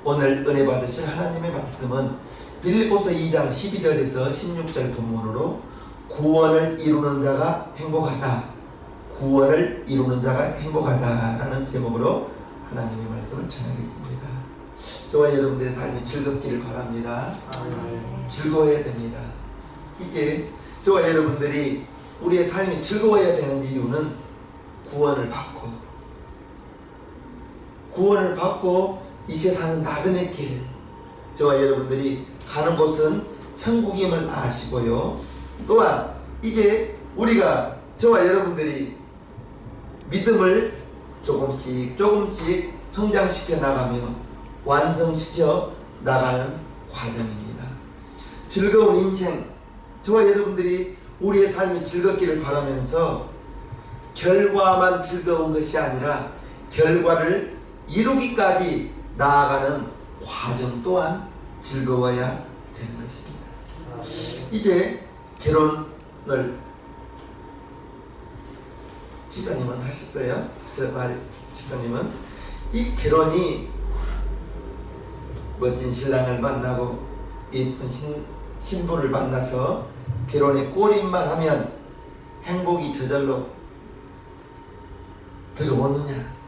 오늘 은혜 받으실 하나님의 말씀은 빌립보서 2장 12절에서 16절 본문으로 구원을 이루는 자가 행복하다, 구원을 이루는 자가 행복하다라는 제목으로 하나님의 말씀을 전하겠습니다. 저와 여러분들의 삶이 즐겁기를 바랍니다. 즐거워야 됩니다. 이제 저와 여러분들이 우리의 삶이 즐거워야 되는 이유는 구원을 받고 이 세상은 나그네 길, 저와 여러분들이 가는 곳은 천국임을 아시고요. 또한 이제 우리가 저와 여러분들이 믿음을 조금씩 성장시켜 나가며 완성시켜 나가는 과정입니다. 즐거운 인생, 저와 여러분들이 우리의 삶이 즐겁기를 바라면서 결과만 즐거운 것이 아니라 결과를 이루기까지 나아가는 과정 또한 즐거워야 되는 것입니다. 이제 결혼을 집사님은 하셨어요? 집사님은 이 결혼이 멋진 신랑을 만나고 예쁜 신부를 만나서 결혼에 꼬림만 하면 행복이 저절로 들어오느냐?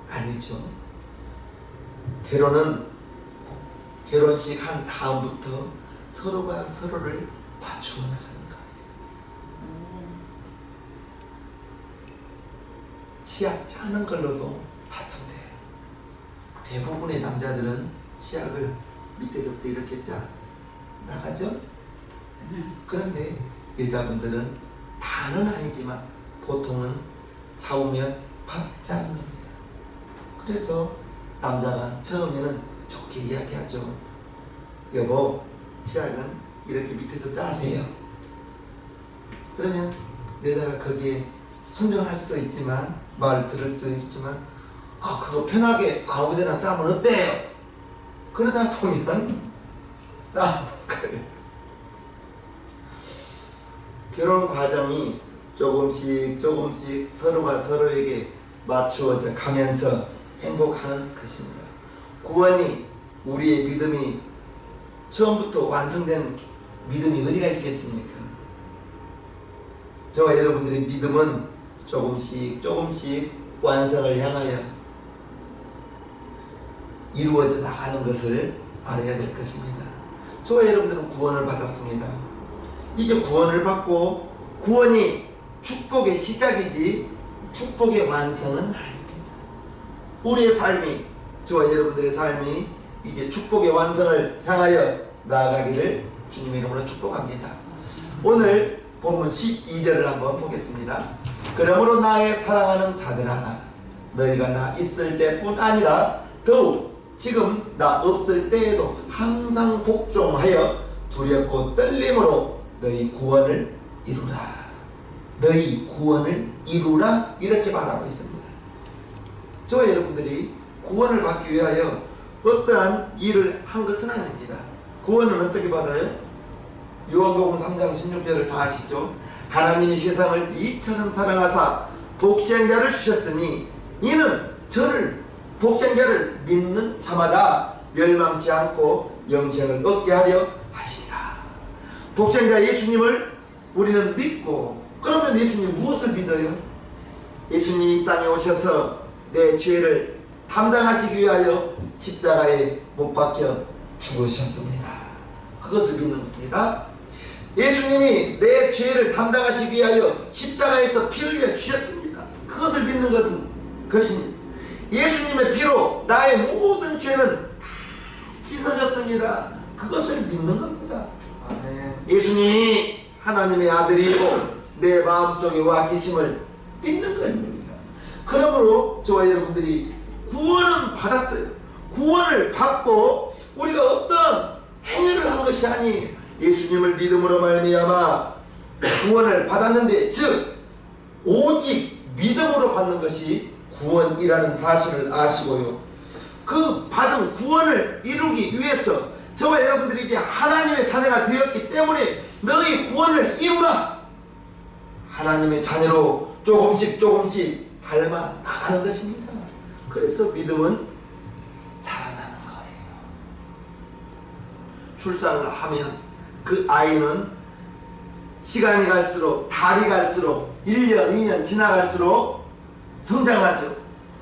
아니죠. 결혼은 결혼식 한 다음부터 서로가 서로를 맞추어 나가는 거예요. 치약 짜는 걸로도 다툰대요. 대부분의 남자들은 치약을 밑에서부터 이렇게 짜 나가죠. 그런데 여자분들은 다는 아니지만 보통은 잡으면 팍 짜는 겁니다. 그래서 남자가 처음에는 좋게 이야기하죠. 여보, 치약은 이렇게 밑에서 짜세요. 그러면 여자가 거기에 순종할 수도 있지만, 말 들을 수도 있지만, 그거 편하게 아무데나 짜면 어때요? 그러다 보면 싸우는 거예요. 결혼 과정이 조금씩 서로가 서로에게 맞추어져 가면서 행복하는 것입니다. 구원이 우리의 믿음이 처음부터 완성된 믿음이 어디가 있겠습니까? 저와 여러분들의 믿음은 조금씩 완성을 향하여 이루어져 나가는 것을 알아야 될 것입니다. 저와 여러분들은 구원을 받았습니다. 이제 구원을 받고 구원이 축복의 시작이지 축복의 완성은 아닙니다. 우리의 삶이, 저와 여러분들의 삶이 이제 축복의 완성을 향하여 나아가기를 주님의 이름으로 축복합니다. 오늘 본문 12절을 한번 보겠습니다. 그러므로 나의 사랑하는 자들아, 너희가 나 있을 때뿐 아니라 더욱 지금 나 없을 때에도 항상 복종하여 두렵고 떨림으로 너희 구원을 이루라. 너희 구원을 이루라, 이렇게 말하고 있습니다. 저와 여러분들이 구원을 받기 위하여 어떠한 일을 한 것은 아닙니다. 구원을 어떻게 받아요? 요한복음 3장 16절을 다 아시죠? 하나님이 세상을 이처럼 사랑하사 독생자를 주셨으니 이는 저를 독생자를 믿는 자마다 멸망치 않고 영생을 얻게 하려 하시니라. 독생자 예수님을 우리는 믿고, 그러면 예수님 무엇을 믿어요? 예수님이 이 땅에 오셔서 내 죄를 담당하시기 위하여 십자가에 못 박혀 죽으셨습니다. 그것을 믿는 겁니다. 예수님이 내 죄를 담당하시기 위하여 십자가에서 피 흘려 주셨습니다. 그것을 믿는 것입니다. 예수님의 피로 나의 모든 죄는 다 씻어졌습니다. 그것을 믿는 겁니다. 아멘. 예수님이 하나님의 아들이고 내 마음속에 와 계심을 믿는 것입니다. 그러므로 저와 여러분들이 구원은 받았어요. 구원을 받고 우리가 어떤 행위를 한 것이 아니에요. 예수님을 믿음으로 말미암아 구원을 받았는데, 즉 오직 믿음으로 받는 것이 구원이라는 사실을 아시고요. 그 받은 구원을 이루기 위해서 저와 여러분들이 이제 하나님의 자녀가 되었기 때문에 너희 구원을 이루라. 하나님의 자녀로 조금씩 닮아 나가는 것입니다. 그래서 믿음은 자라나는 거예요. 출산을 하면 그 아이는 시간이 갈수록, 달이 갈수록, 1년, 2년 지나갈수록 성장하죠.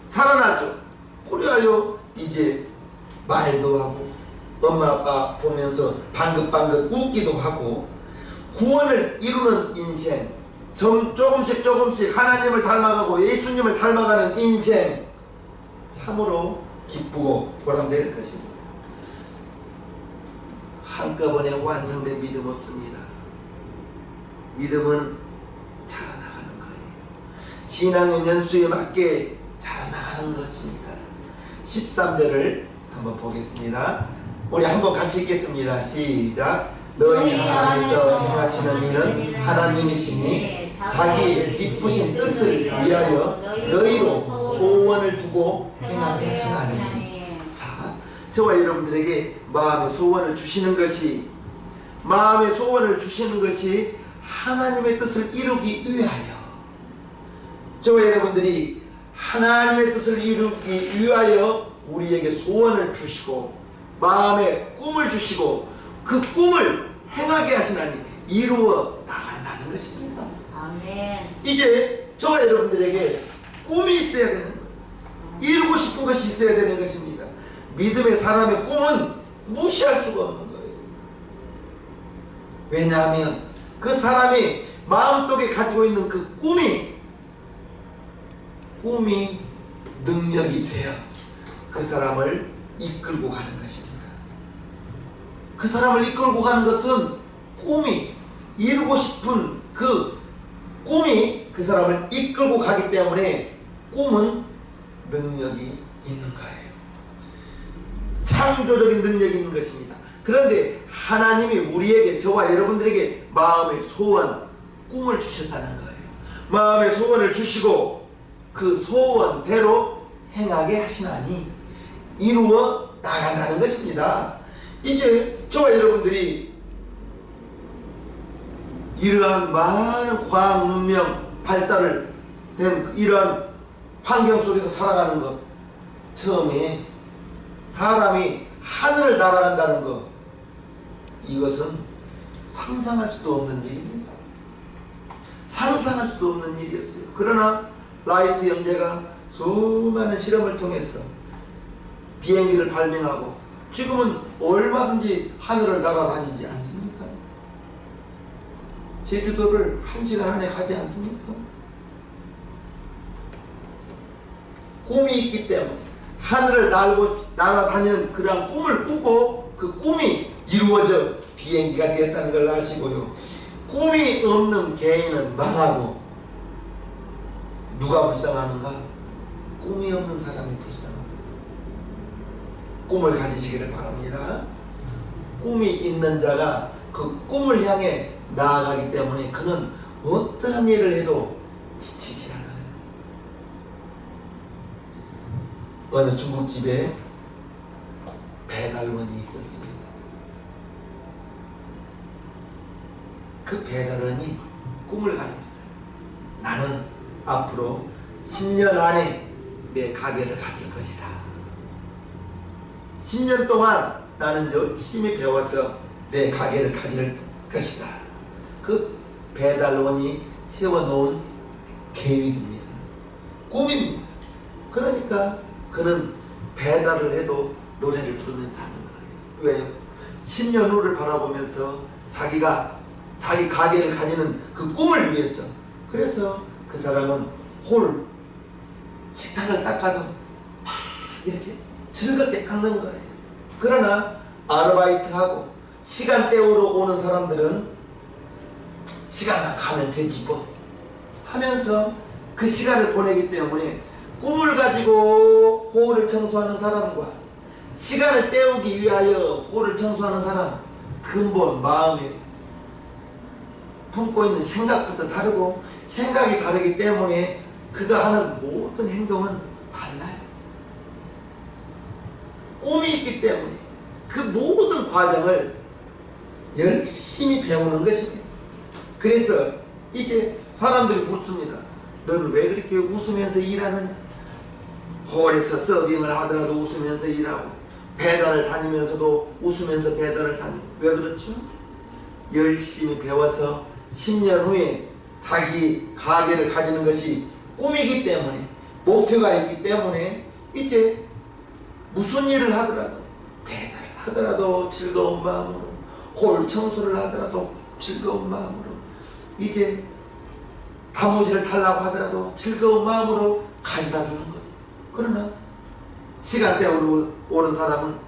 자라나죠. 그래야 이제 말도 하고 엄마 아빠 보면서 방긋방긋 웃기도 하고 구원을 이루는 인생, 조금씩 하나님을 닮아가고 예수님을 닮아가는 인생, 참으로 기쁘고 보람될 것입니다. 한꺼번에 완성된 믿음 없습니다. 믿음은 자라나가는 거예요. 신앙의 연수에 맞게 자라나가는 것입니다. 13절을 한번 보겠습니다. 우리 한번 같이 읽겠습니다. 시작. 너희 안에서 행하시는 이는 하나님이시니 자기 기쁘신 뜻을 위하여 너희로 소원을 두고 행하게 하시나니. 자, 저와 여러분들에게 마음의 소원을 주시는 것이 하나님의 뜻을 이루기 위하여, 저와 여러분들이 하나님의 뜻을 이루기 위하여 우리에게 소원을 주시고 마음의 꿈을 주시고 그 꿈을 행하게 하시나니 이루어 나간다는 것입니다. 아멘. 이제 저와 여러분들에게 꿈이 있어야 되는 거예요. 이루고 싶은 것이 있어야 되는 것입니다. 믿음의 사람의 꿈은 무시할 수가 없는 거예요. 왜냐하면 그 사람이 마음속에 가지고 있는 그 꿈이 능력이 되어 그 사람을 이끌고 가는 것입니다. 그 사람을 이끌고 가는 것은 꿈이, 이루고 싶은 그 꿈이 그 사람을 이끌고 가기 때문에 꿈은 능력이 있는 거예요. 창조적인 능력이 있는 것입니다. 그런데 하나님이 우리에게, 저와 여러분들에게 마음의 소원, 꿈을 주셨다는 거예요. 마음의 소원을 주시고 그 소원대로 행하게 하시나니 이루어 나간다는 것입니다. 이제 저와 여러분들이 이러한 많은 과학 문명 발달을 된 이러한 환경 속에서 살아가는 것, 처음에 사람이 하늘을 날아간다는 것, 이것은 상상할 수도 없는 일입니다. 상상할 수도 없는 일이었어요. 그러나 라이트 형제가 수많은 실험을 통해서 비행기를 발명하고 지금은 얼마든지 하늘을 날아다니지 않습니까? 제주도를 1시간 안에 가지 않습니까? 꿈이 있기 때문에 하늘을 날아다니는 그러한 꿈을 꾸고 그 꿈이 이루어져 비행기가 되었다는 걸 아시고요. 꿈이 없는 개인은 망하고 누가 불쌍하는가? 꿈이 없는 사람이 불쌍합니다. 꿈을 가지시기를 바랍니다. 꿈이 있는 자가 그 꿈을 향해 나아가기 때문에 그는 어떠한 일을 해도 지치지 않아요. 어느 중국집에 배달원이 있었습니다. 그 배달원이 꿈을 가졌어요. 나는 앞으로 10년 안에 내 가게를 가질 것이다. 10년 동안 나는 열심히 배워서 내 가게를 가질 것이다. 그 배달원이 세워놓은 계획입니다. 꿈입니다. 그러니까 그는 배달을 해도 노래를 부르면서 하는 거예요. 왜요? 10년 후를 바라보면서 자기 가게를 가지는 그 꿈을 위해서. 그래서 그 사람은 식탁을 닦아도 막 이렇게 즐겁게 닦는 거예요. 그러나 아르바이트하고 시간 때우러 오는 사람들은 시간만 가면 되지 뭐 하면서 그 시간을 보내기 때문에 꿈을 가지고 홀을 청소하는 사람과 시간을 때우기 위하여 홀을 청소하는 사람, 근본 마음에 품고 있는 생각부터 다르고 생각이 다르기 때문에 그가 하는 모든 행동은 달라요. 꿈이 있기 때문에 그 모든 과정을 열심히 배우는 것입니다. 그래서 이게 사람들이 묻습니다. 너는 왜 그렇게 웃으면서 일하느냐? 홀에서 서빙을 하더라도 웃으면서 일하고, 배달을 다니면서도 웃으면서 배달을 다니고. 왜 그렇죠? 열심히 배워서 10년 후에 자기 가게를 가지는 것이 꿈이기 때문에, 목표가 있기 때문에 이제 무슨 일을 하더라도, 배달을 하더라도 즐거운 마음으로, 홀 청소를 하더라도 즐거운 마음으로, 이제 다모지를 타려고 하더라도 즐거운 마음으로 가져다 주는 거예요. 그러나 시간대로 오는 사람은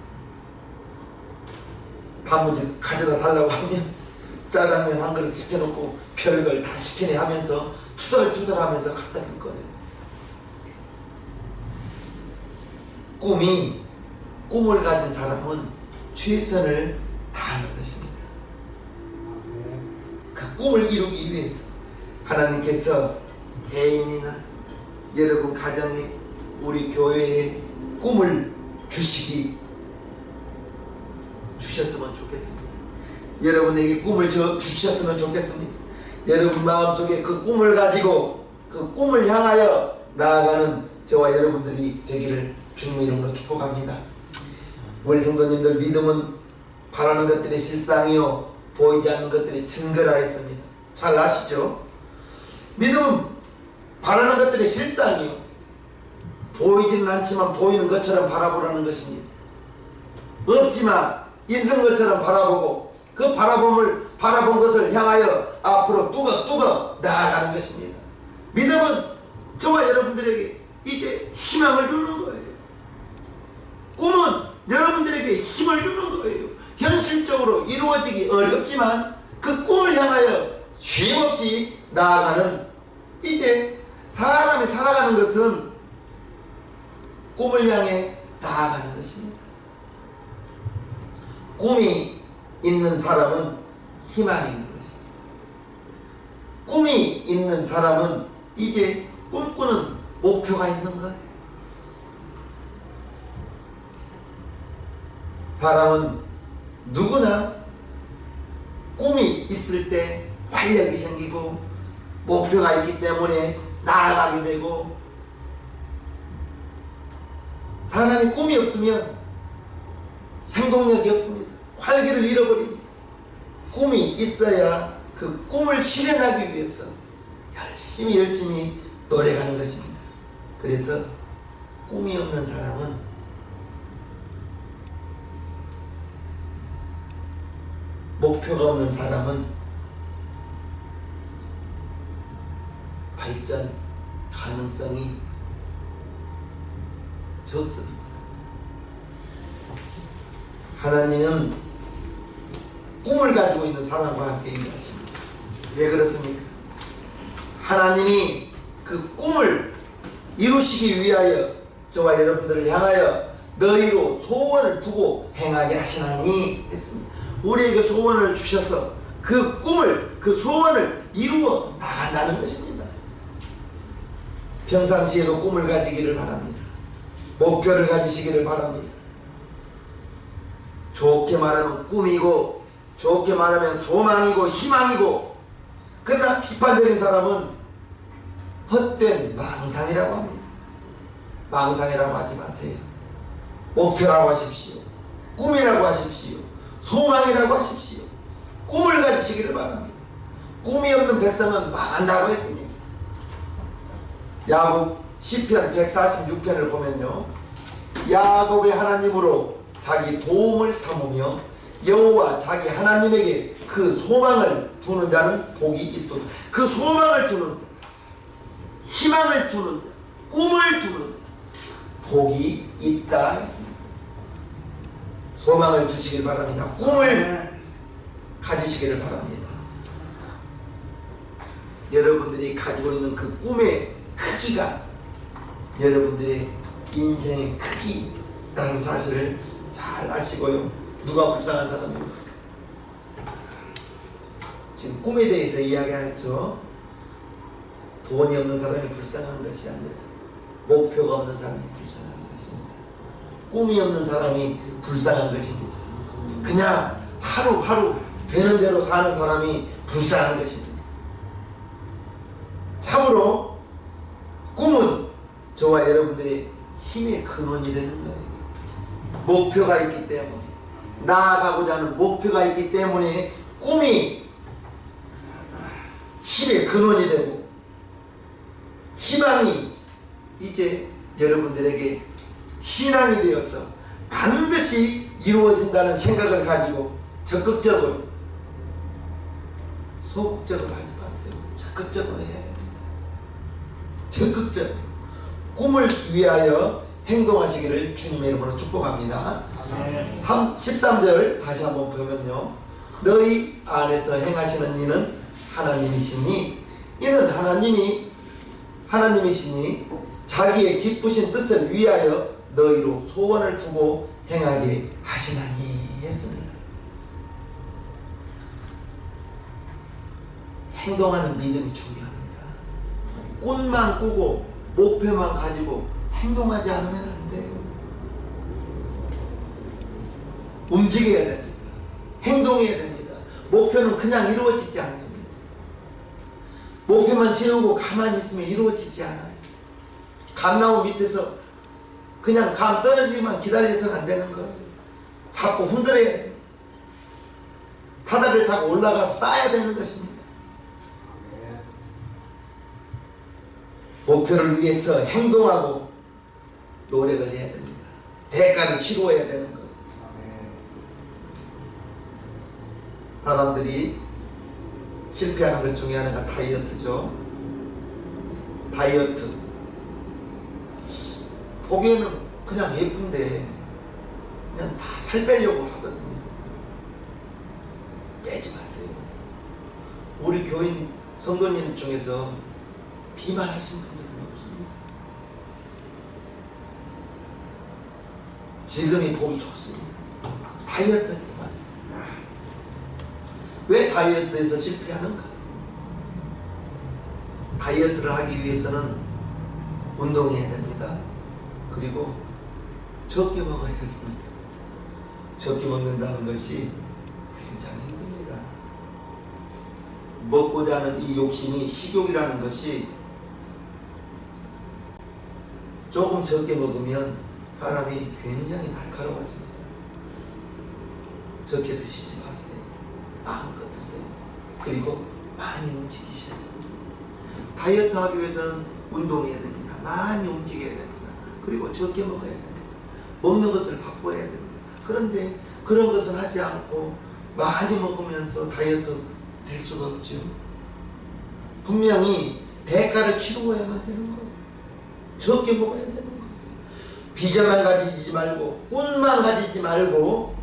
다모지 가져다 달라고 하면 짜장면 한 그릇 시켜놓고 별걸 다 시키네 하면서 투덜투덜 하면서 갖다 줄 거예요. 꿈을 가진 사람은 최선을 다하는 것입니다. 그 꿈을 이루기 위해서 하나님께서 개인이나 여러분 가정에, 우리 교회에 꿈을 주셨으면 좋겠습니다. 여러분에게 꿈을 주셨으면 좋겠습니다. 여러분 마음속에 그 꿈을 가지고 그 꿈을 향하여 나아가는 저와 여러분들이 되기를 주님의 이름으로 축복합니다. 우리 성도님들, 믿음은 바라는 것들이 실상이요 보이지 않는 것들이 증거라 했습니다. 잘 아시죠? 믿음은 바라는 것들이 실상이요 보이지는 않지만 보이는 것처럼 바라보라는 것입니다. 없지만 있는 것처럼 바라보고, 그 바라본 것을 향하여 앞으로 뚜벅뚜벅 나아가는 것입니다. 믿음은 저와 여러분들에게 이제 희망을 주는 거예요. 꿈은 여러분들에게 힘을 주는 거예요. 현실적으로 이루어지기 어렵지만 그 꿈을 향하여 쉼없이 나아가는, 이제 사람이 살아가는 것은 꿈을 향해 나아가는 것입니다. 꿈이 있는 사람은 희망이 있는 것입니다. 꿈이 있는 사람은 이제 꿈꾸는 목표가 있는 거예요. 사람은 누구나 꿈이 있을 때 활력이 생기고 목표가 있기 때문에 나아가게 되고, 사람이 꿈이 없으면 생동력이 없습니다. 활기를 잃어버립니다. 꿈이 있어야 그 꿈을 실현하기 위해서 열심히 노력하는 것입니다. 그래서 꿈이 없는 사람은 목표가 없는 사람은 발전 가능성이 적습니다. 하나님은 꿈을 가지고 있는 사람과 함께 일하십니다. 왜 그렇습니까? 하나님이 그 꿈을 이루시기 위하여 저와 여러분들을 향하여 너희로 소원을 두고 행하게 하시나니 했습니다. 우리에게 소원을 주셔서 그 꿈을, 그 소원을 이루어 나간다는 것입니다. 평상시에도 꿈을 가지기를 바랍니다. 목표를 가지시기를 바랍니다. 좋게 말하면 꿈이고, 좋게 말하면 소망이고 희망이고, 그러나 비판적인 사람은 헛된 망상이라고 합니다. 망상이라고 하지 마세요. 목표라고 하십시오. 꿈이라고 하십시오. 소망이라고 하십시오. 꿈을 가지시기를 바랍니다. 꿈이 없는 백성은 망한다고 했습니다. 야곱 시편 146편을 보면요, 야곱의 하나님으로 자기 도움을 삼으며 여호와 자기 하나님에게 그 소망을 두는 자는 복이 있도다. 그 소망을 두는 자, 희망을 두는 자, 꿈을 두는 자, 복이 있다 했습니다. 소망을 두시길 바랍니다. 꿈을 가지시기를 바랍니다. 여러분들이 가지고 있는 그 꿈의 크기가 여러분들의 인생의 크기라는 사실을 잘 아시고요. 누가 불쌍한 사람입니까? 지금 꿈에 대해서 이야기했죠. 돈이 없는 사람이 불쌍한 것이 아니라 목표가 없는 사람이 불쌍한 것입니다. 꿈이 없는 사람이 불쌍한 것입니다. 그냥 하루하루 되는 대로 사는 사람이 불쌍한 것입니다. 참으로 저와 여러분들의 힘의 근원이 되는 거예요. 목표가 있기 때문에, 나아가고자 하는 목표가 있기 때문에 꿈이 힘의 근원이 되고, 희망이 이제 여러분들에게 신앙이 되어서 반드시 이루어진다는 생각을 가지고 적극적으로, 소극적으로 하지 마세요. 적극적으로 해야 됩니다. 적극적으로 꿈을 위하여 행동하시기를 주님의 이름으로 축복합니다. 13절 다시 한번 보면요, 너희 안에서 행하시는 이는 하나님이시니, 이는 하나님이시니 자기의 기쁘신 뜻을 위하여 너희로 소원을 두고 행하게 하시나니 했습니다. 행동하는 믿음이 중요합니다. 꿈만 꾸고 목표만 가지고 행동하지 않으면 안 돼요. 움직여야 됩니다. 행동해야 됩니다. 목표는 그냥 이루어지지 않습니다. 목표만 세우고 가만히 있으면 이루어지지 않아요. 감나무 밑에서 그냥 감 떨어지기만 기다려서는 안 되는 거예요. 자꾸 흔들어야 됩니다. 사다리를 타고 올라가서 따야 되는 것입니다. 목표를 위해서 행동하고 노력을 해야 됩니다. 대가를 치루어야 되는 거예요. 사람들이 실패하는 것 중에 하나가 다이어트죠. 다이어트. 보기에는 그냥 예쁜데 그냥 다 살 빼려고 하거든요. 빼지 마세요. 우리 교인 성도님 중에서 비만하신 분들은 없습니다. 지금이 보기 좋습니다. 다이어트 하지 마세요. 왜 다이어트에서 실패하는가? 다이어트를 하기 위해서는 운동해야 됩니다. 그리고 적게 먹어야 됩니다. 적게 먹는다는 것이 굉장히 힘듭니다. 먹고자 하는 이 욕심이, 식욕이라는 것이 조금 적게 먹으면 사람이 굉장히 날카로워집니다. 적게 드시지 마세요. 마음껏 드세요. 그리고 많이 움직이셔야 됩니다. 다이어트 하기 위해서는 운동해야 됩니다. 많이 움직여야 됩니다. 그리고 적게 먹어야 됩니다. 먹는 것을 바꿔야 됩니다. 그런데 그런 것은 하지 않고 많이 먹으면서 다이어트 될 수가 없죠. 분명히 대가를 치루어야만 되는 거예요. 적게 먹어야 되는 거예요. 비전만 가지지 말고, 꿈만 가지지 말고,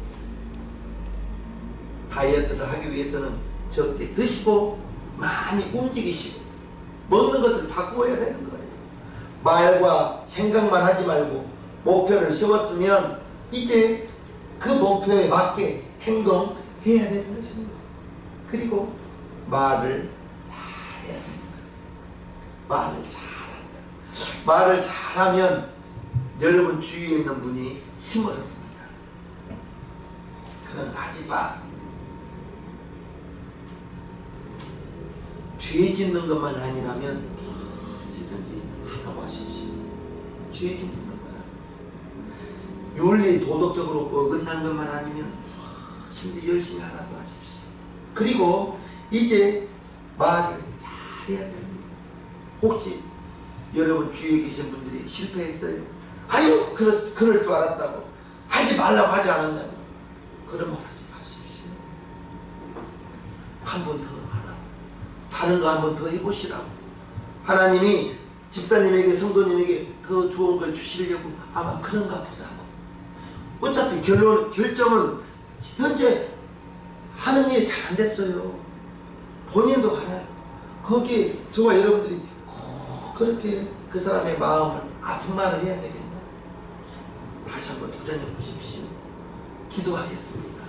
다이어트를 하기 위해서는 적게 드시고 많이 움직이시고 먹는 것을 바꾸어야 되는 거예요. 말과 생각만 하지 말고 목표를 세웠으면 이제 그 목표에 맞게 행동해야 되는 것입니다. 그리고 말을 잘해야 됩니다. 말을 잘한다. 말을 잘하면 여러분 주위에 있는 분이 힘을 얻습니다. 그런 거 하지 마. 죄 짓는 것만 아니라면 무엇이든지 하라고 하십시오. 죄 짓는 것만 아니면, 윤리 도덕적으로 어긋난 것만 아니면 힘들게 열심히 하라고 하십시오. 그리고 이제 말을 잘해야 됩니다. 혹시 여러분 주위에 계신 분들이 실패했어요? 아유 그럴 줄 알았다고, 하지 말라고 하지 않았냐고, 그런 말 하지 마십시오. 한 번 더 하라고, 다른 거 한 번 더 해보시라고. 하나님이 집사님에게, 성도님에게 더 좋은 걸 주시려고 아마 그런가 보다고. 어차피 결정은 현재 하는 일이 잘 안 됐어요. 본인도 알아요. 거기에 저와 여러분들이 꼭 그렇게 그 사람의 마음을, 아픈 말을 해야 되겠냐? 다시 한번 도전해 보십시오. 기도하겠습니다.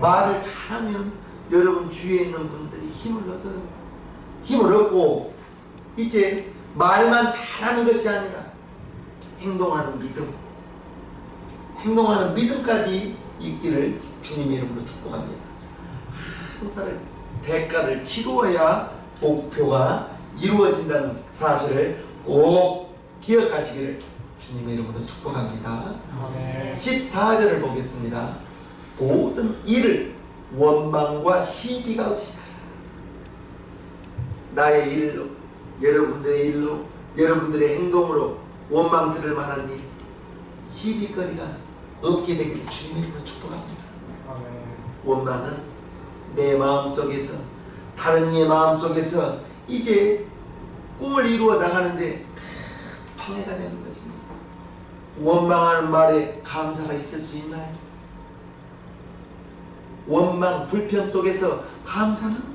말을 잘하면 여러분 주위에 있는 분들이 힘을 얻어요. 힘을 얻고 이제 말만 잘하는 것이 아니라 행동하는 믿음까지 있기를 주님의 이름으로 축복합니다. 항상 대가를 치루어야 목표가 이루어진다는 사실을 꼭 기억하시기를 주님의 이름으로 축복합니다. 아멘. 14절을 보겠습니다. 모든 일을 원망과 시비가 없이 나의 일로, 여러분들의 일로, 여러분들의 행동으로 원망 들을 만한 일, 시비거리가 없게 되기를 주님의 이름으로 축복합니다. 아멘. 원망은 내 마음속에서, 다른 이의 마음속에서 이제 꿈을 이루어 나가는데 큰 방해가 되는 것입니다. 원망하는 말에 감사가 있을 수 있나요? 원망, 불평 속에서 감사는 없어요.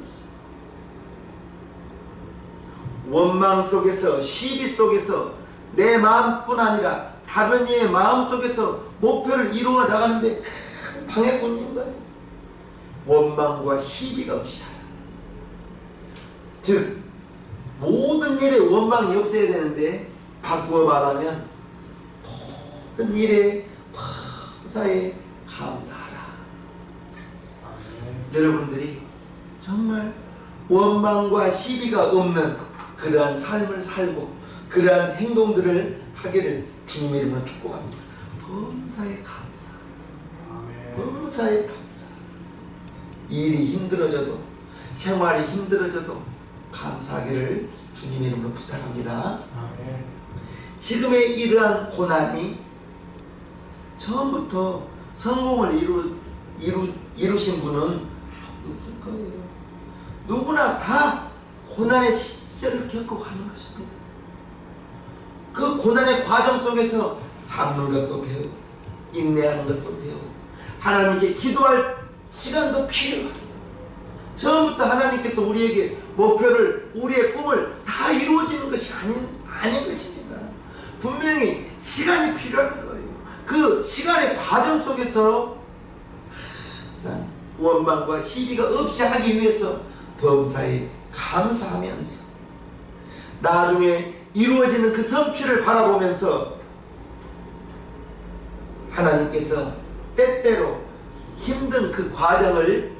원망 속에서, 시비 속에서 내 마음뿐 아니라 다른 이의 마음 속에서 목표를 이루어 나가는데 큰 방해꾼인 거예요. 원망과 시비가 없이 살아요. 즉 모든 일에 원망이 없어야 되는데 바꾸어 말하면 모든 일에 범사에 감사하라. 여러분들이 정말 원망과 시비가 없는 그러한 삶을 살고 그러한 행동들을 하기를 주님의 이름으로 축복합니다. 범사에 감사. 범사에 감사. 일이 힘들어져도, 생활이 힘들어져도 감사하기를 주님의 이름으로 부탁합니다. 아멘. 지금의 이러한 고난이 처음부터 성공을 이루신 분은 없을 거예요. 누구나 다 고난의 시절을 겪고 가는 것입니다. 그 고난의 과정 속에서 참는 것도 배우고 인내하는 것도 배우고 하나님께 기도할 시간도 필요합니다. 처음부터 하나님께서 우리에게 목표를, 우리의 꿈을 다 이루어지는 것이 아닌 것입니다. 분명히 시간이 필요한 거예요. 그 시간의 과정 속에서 항상 원망과 시비가 없이 하기 위해서 범사에 감사하면서 나중에 이루어지는 그 성취를 바라보면서 하나님께서 때때로 힘든 그 과정을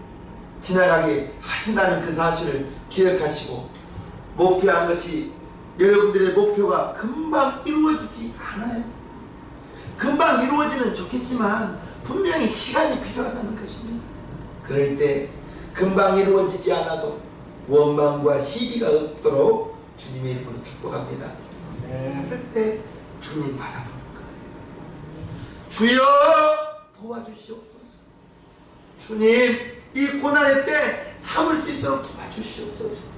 지나가게 하신다는 그 사실을 기억하시고 목표한 것이 여러분들의 목표가 금방 이루어지지 않아요. 금방 이루어지면 좋겠지만 분명히 시간이 필요하다는 것입니다. 그럴 때 금방 이루어지지 않아도 원망과 시비가 없도록 주님의 이름으로 축복합니다. 그럴 때 주님 바라보는 거예요. 주여 도와주시옵소서. 주님 이 고난의 때 참을 수 있도록 도와주시옵소서.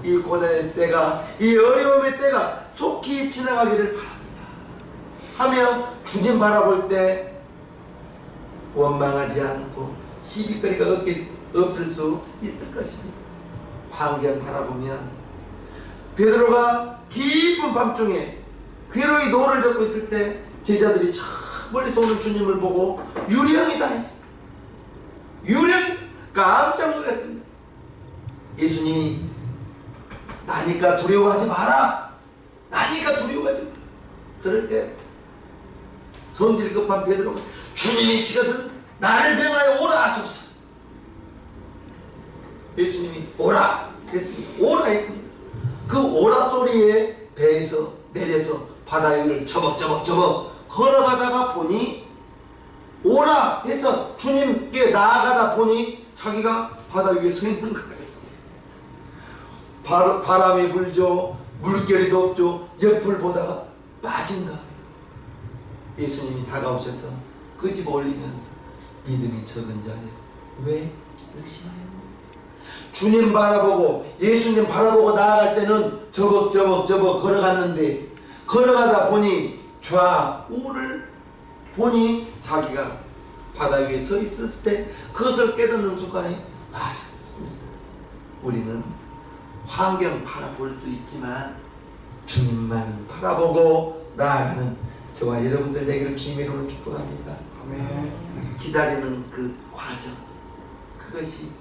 이 고난의 때가, 이 어려움의 때가 속히 지나가기를 바랍니다 하며 주님 바라볼 때 원망하지 않고 시비거리가 없을 수 있을 것입니다. 환경 바라보면 베드로가 깊은 밤중에 괴로이 노를 젓고 있을 때 제자들이 저 멀리서 오는 주님을 보고 유령이다 했어요. 유령 깜짝 놀랐습니다. 예수님이 나니까 두려워하지 마라. 나니까 두려워하지 마라. 그럴 때 성질 급한 베드로가 주님이시거든 나를 명하여 오라 하소서. 예수님이 오라 했습니다. 오라 했습니다. 그 오라 소리에 배에서 내려서 바다 위를 저벅저벅 걸어가다가 보니 오라 해서 주님께 나아가다 보니 자기가 바다 위에 서 있는 거예요. 바람이 불죠. 물결이 없죠. 옆을 보다가 빠진 거예요. 예수님이 다가오셔서 끄집어 올리면서 믿음이 적은 자여 왜 의심하였느냐. 주님 바라보고 예수님 바라보고 나아갈 때는 저벅저벅 걸어갔는데 걸어가다 보니 좌우를 보니 자기가 바다 위에 서 있을 때 그것을 깨닫는 순간에 빠졌습니다. 우리는 환경 바라볼 수 있지만 주님만 바라보고 나아가는 저와 여러분들 되기를 주님의 이름으로 축복합니다. 아멘. 기다리는 그 과정, 그것이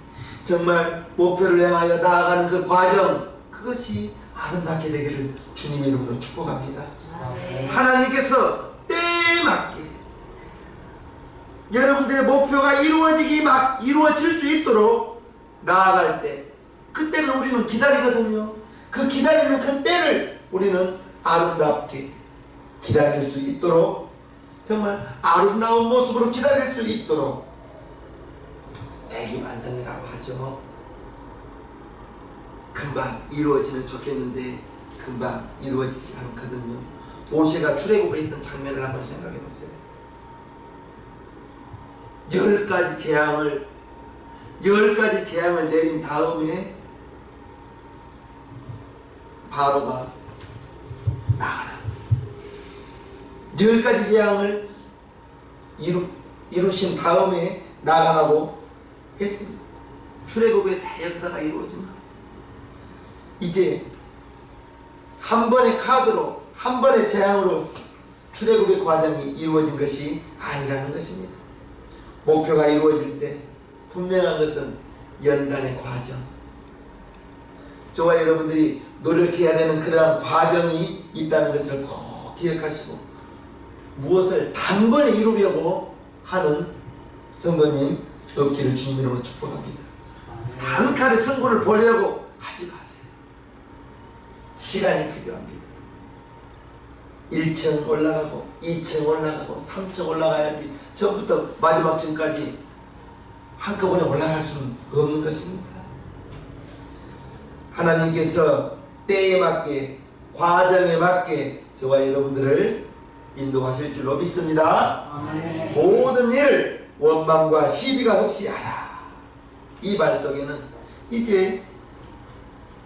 정말 목표를 향하여 나아가는 그 과정, 그것이 아름답게 되기를 주님의 이름으로 축복합니다. 아멘. 하나님께서 때에 맞게 여러분들의 목표가 이루어질 수 있도록 나아갈 때 그때를 우리는 기다리거든요. 그 기다리는 그 때를 우리는 아름답게 기다릴 수 있도록, 정말 아름다운 모습으로 기다릴 수 있도록 대기만성이라고 하죠. 금방 이루어지면 좋겠는데 금방 이루어지지 않거든요. 모세가 출애굽에 있던 장면을 한번 생각해 보세요. 10가지 재앙을 내린 다음에 바로가 나가라. 10가지 재앙을 이루신 다음에 나가라고 했습니다. 출애굽의 대역사가 이루어집니다. 이제 한 번의 카드로, 한 번의 재앙으로 출애굽의 과정이 이루어진 것이 아니라는 것입니다. 목표가 이루어질 때 분명한 것은 연단의 과정, 저와 여러분들이 노력해야 되는 그러한 과정이 있다는 것을 꼭 기억하시고, 무엇을 단번에 이루려고 하는 성도님 없기를 주님 이름으로 축복합니다. 단칼에 승부를 보려고 하지 마세요. 시간이 필요합니다. 1층 올라가고 2층 올라가고 3층 올라가야지 처음부터 마지막 층까지 한꺼번에 올라갈 수는 없는 것입니다. 하나님께서 때에 맞게, 과정에 맞게 저와 여러분들을 인도하실 줄로 믿습니다. 아멘. 모든 일을 원망과 시비가 없이 하라. 이 말 속에는 이제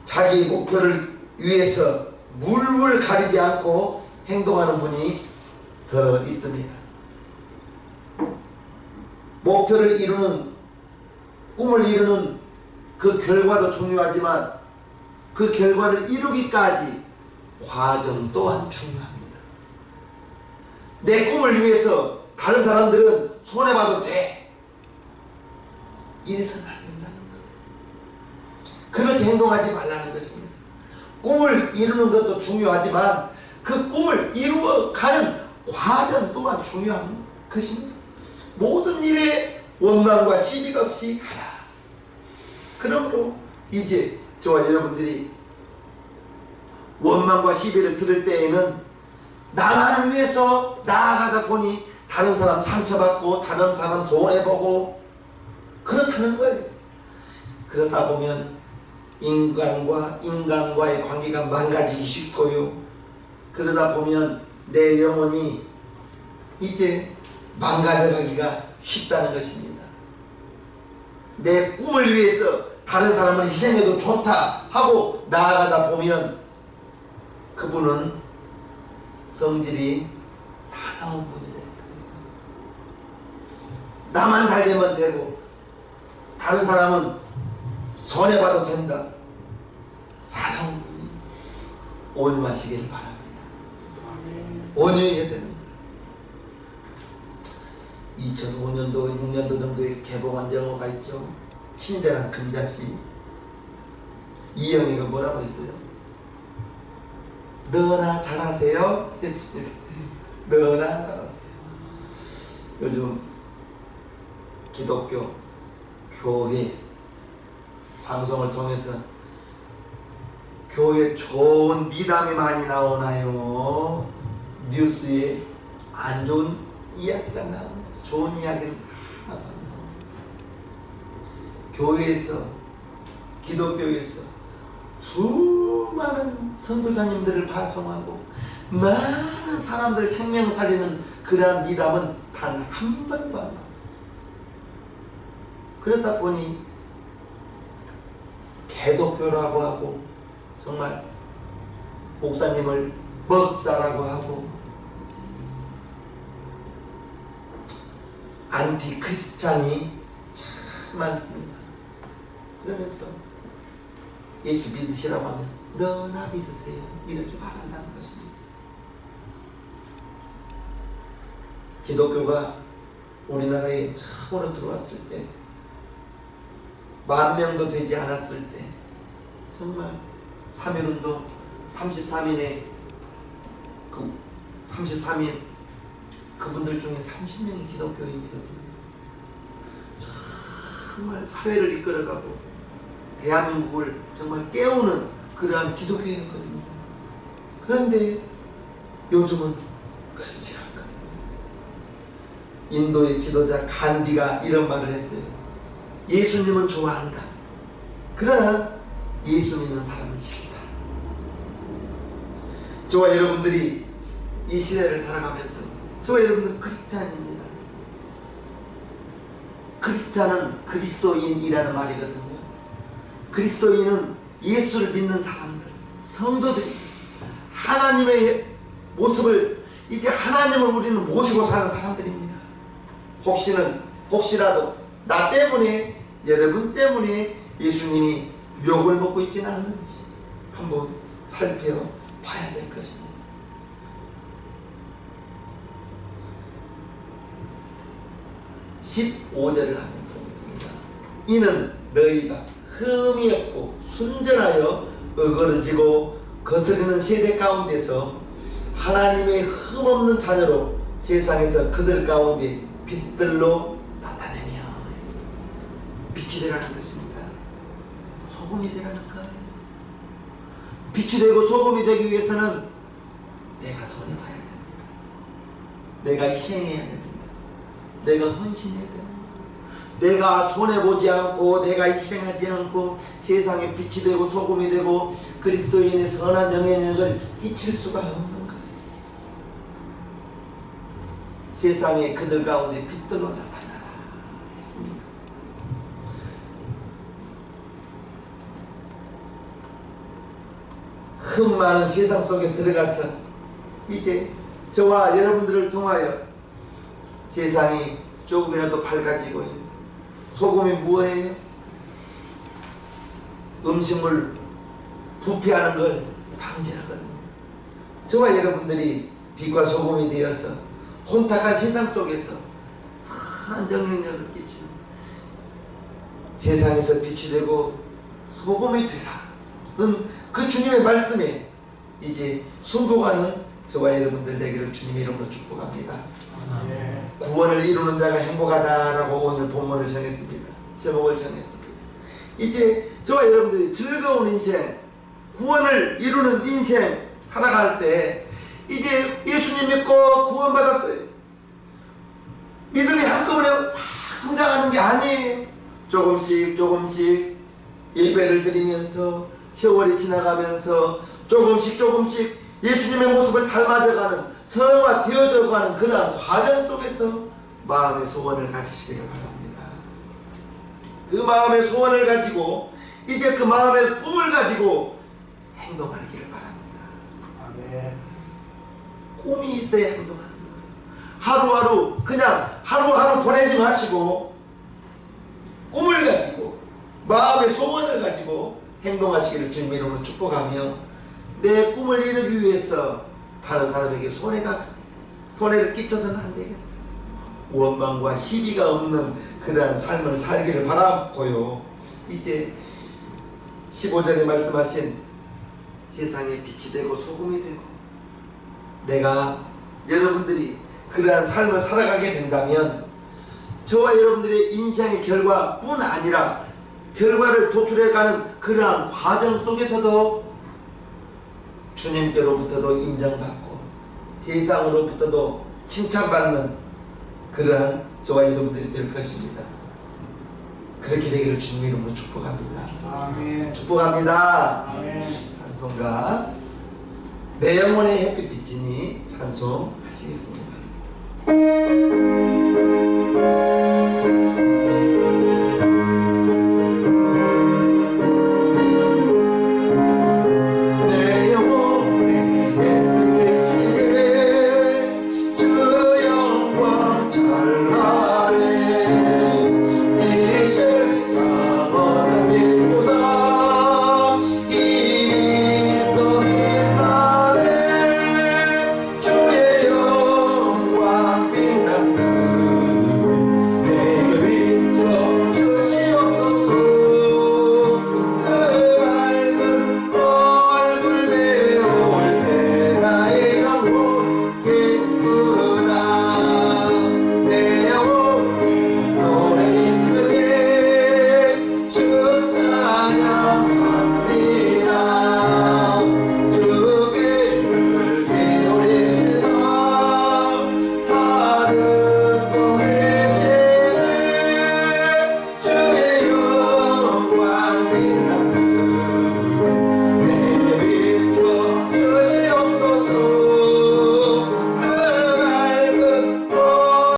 자기의 목표를 위해서 물을 가리지 않고 행동하는 분이 들어 있습니다. 목표를 이루는, 꿈을 이루는 그 결과도 중요하지만 그 결과를 이루기까지 과정 또한 중요합니다. 내 꿈을 위해서 다른 사람들은 손해봐도 돼, 이래서는 안 된다는 거예요. 그렇게 행동하지 말라는 것입니다. 꿈을 이루는 것도 중요하지만 그 꿈을 이루어가는 과정 또한 중요한 것입니다. 모든 일에 원망과 시비가 없이 하라. 그러므로 이제 저와 여러분들이 원망과 시비를 들을 때에는 나만을 위해서 나아가다 보니 다른 사람 상처받고 다른 사람 손해보고 그렇다는 거예요. 그러다 보면 인간과의 관계가 망가지기 쉽고요. 그러다 보면 내 영혼이 이제 망가져가기가 쉽다는 것입니다. 내 꿈을 위해서 다른 사람을 희생해도 좋다 하고 나아가다 보면 그분은 성질이 사나운 분이 될 거예요. 나만 잘 되면 되고 다른 사람은 손해봐도 된다. 사나운 분이 온유하시기를 바랍니다. 온유해야 되는 거예요. 2005년도, 6년도 정도에 개봉한 영화가 있죠. 친절한 금자씨. 이영애가 뭐라고 했어요? 너나 잘하세요 했습니다. 너나 잘하세요. 요즘 기독교 교회 방송을 통해서 교회 좋은 미담이 많이 나오나요? 뉴스에 안 좋은 이야기가 나옵니다. 좋은 이야기는 하나도 안 나옵니다. 교회에서, 기독교에서 수많은 선교사님들을 파송하고 많은 사람들 생명 살리는 그러한 미담은 단 한 번도 안 나옵니다. 그러다 보니 개독교라고 하고 정말 목사님을 먹사라고 하고 안티크리스찬이 참 많습니다. 그러면서 예수 믿으시라고 하면 너나 믿으세요 이렇게 말한다는 것입니다. 기독교가 우리나라에 처음으로 들어왔을 때 10,000명도 되지 않았을 때 정말 3.1운동 33인의 그 33인 그분들 중에 30명이 기독교인이거든요. 정말 사회를 이끌어가고 대한민국을 정말 깨우는 그러한 기독교였거든요. 그런데 요즘은 그렇지 않거든요. 인도의 지도자 간디가 이런 말을 했어요. 예수님은 좋아한다. 그러나 예수 믿는 사람은 싫다. 저와 여러분들이 이 시대를 살아가면서 저와 여러분들은 크리스찬입니다. 크리스찬은 그리스도인이라는 말이거든요. 그리스도인은 예수를 믿는 사람들, 성도들이 하나님의 모습을 이제 하나님을 우리는 모시고 사는 사람들입니다. 혹시라도 나 때문에 여러분 때문에 예수님이 유혹을 먹고 있지는 않는지 한번 살펴봐야 될 것입니다. 15절을 한번 보겠습니다. 이는 너희가 흠이 없고 순전하여 어그러지고 거스르는 세대 가운데서 하나님의 흠없는 자녀로 세상에서 그들 가운데 빛들로 나타내며 빛이 되라는 것입니다. 소금이 되라는 거예요. 빛이 되고 소금이 되기 위해서는 내가 손해봐야 됩니다. 내가 희생해야 됩니다. 내가 헌신해야 됩니다. 내가 손해보지 않고 내가 희생하지 않고 세상에 빛이 되고 소금이 되고 그리스도인의 선한 영향력을 끼칠 수가 없는 거예요. 세상에 그들 가운데 빛들로 나타나라 했습니다. 흠 많은 세상 속에 들어가서 이제 저와 여러분들을 통하여 세상이 조금이라도 밝아지고요. 소금이 무엇이에요? 음식물 부패하는 걸 방지하거든요. 저와 여러분들이 빛과 소금이 되어서 혼탁한 세상 속에서 선한 영향력을 끼치는 세상에서 빛이 되고 소금이 되라는 그 주님의 말씀에 이제 순복하는 저와 여러분들 되기를 주님의 이름으로 축복합니다. 구원을 이루는 자가 행복하다라고 오늘 본문을 정했습니다. 제목을 정했습니다. 이제 저와 여러분들이 즐거운 인생, 구원을 이루는 인생 살아갈 때 이제 예수님 믿고 구원받았어요. 믿음이 한꺼번에 확 성장하는 게 아니에요. 조금씩 예배를 드리면서 세월이 지나가면서 조금씩 예수님의 모습을 닮아져가는 성화되어져가는 그러한 과정 속에서 마음의 소원을 가지시기를 바랍니다. 그 마음의 소원을 가지고 이제 그 마음의 꿈을 가지고 행동하기를 바랍니다. 아멘. 꿈이 있어야 행동하는 거예요. 하루하루 그냥 하루하루 보내지 마시고 꿈을 가지고 마음의 소원을 가지고 행동하시기를 주님의 이름으로 축복하며 내 꿈을 이루기 위해서 다른 사람에게 손해를 끼쳐서는 안 되겠어요. 원망과 시비가 없는 그러한 삶을 살기를 바라고요. 이제 15절에 말씀하신 세상에 빛이 되고 소금이 되고 내가 여러분들이 그러한 삶을 살아가게 된다면 저와 여러분들의 인생의 결과뿐 아니라 결과를 도출해가는 그러한 과정 속에서도 주님께로부터도 인정받고 세상으로부터도 칭찬받는 그러한 저와 여러분들이 될 것입니다. 그렇게 되기를 주님의 이름으로 축복합니다. 아멘. 축복합니다. 아멘. 찬송가 내 영혼의 햇빛 비치니 찬송하시겠습니다.